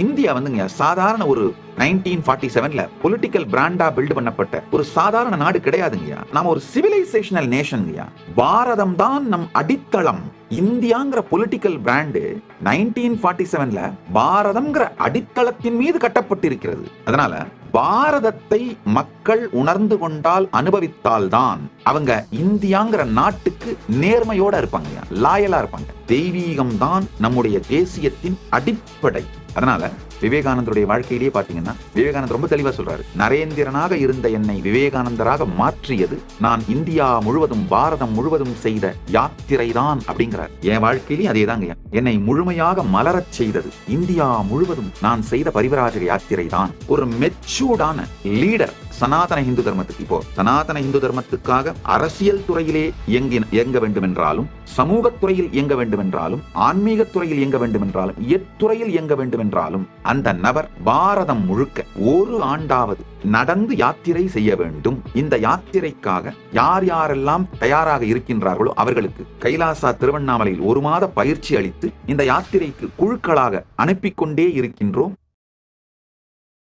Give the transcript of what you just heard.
India வந்துங்க சாதாரண ஒரு 1947ல பொலிட்டிக்கல் பிராண்டா பில்ட் பண்ணப்பட்ட ஒரு சாதாரண நாடு கிடையாதுங்கய்யா. நாம ஒரு சிவிலைசேஷனல் நேஷன்ங்கய்யா. பாரதம் தான் நம் அடித்தளம். இந்தியாங்கிற பொலிட்டிக்கல் பிராண்டு 1947ல பாரதம்ங்கிற அடித்தளத்தின் மீது கட்டப்பட்டிருக்கிறது. அதனால பாரதத்தை மக்கள் உணர்ந்து கொண்டால், அனுபவித்தால் தான் அவங்க இந்தியாங்கிற நாட்டுக்கு நேர்மையோட இருப்பாங்க, லாயலா இருப்பாங்க. தெய்வீகம் தான் நம்முடைய தேசியத்தின் அடிப்படை. அதனால விவேகானந்தருடைய வாழ்க்கையிலேயே பாத்தீங்கன்னா, விவேகானந்தர் ரொம்ப தெளிவா சொல்றாரு, நரேந்திரனாக இருந்த என்னை விவேகானந்தராக மாற்றியது நான் இந்தியா முழுவதும் பாரதம் முழுவதும் செய்த யாத்திரை தான் அப்படிங்கிறார். என் வாழ்க்கையிலேயும் அதே தாங்க, என்னை முழுமையாக மலரச் செய்தது இந்தியா முழுவதும் நான் செய்த பரிவராஜக யாத்திரை தான். ஒரு மெச்சூர்டான லீடர் சனாதன இந்து தர்மத்துக்கு, இப்போ சனாதன இந்து தர்மத்துக்காக அரசியல் துறையிலே இயங்க வேண்டும் என்றாலும், சமூகத்துறையில் இயங்க வேண்டும் என்றாலும், ஆன்மீக துறையில் இயங்க வேண்டும் என்றாலும், எத்துறையில் இயங்க வேண்டும் என்றாலும் அந்த நபர் பாரதம் முழுக்க ஒரு ஆண்டாவது நடந்து யாத்திரை செய்ய வேண்டும். இந்த யாத்திரைக்காக யார் யாரெல்லாம் தயாராக இருக்கின்றார்களோ அவர்களுக்கு கைலாசா திருவண்ணாமலையில் 1 மாத பயிற்சி அளித்து இந்த யாத்திரைக்கு குழுக்களாக அனுப்பிக் கொண்டே இருக்கின்றோம்.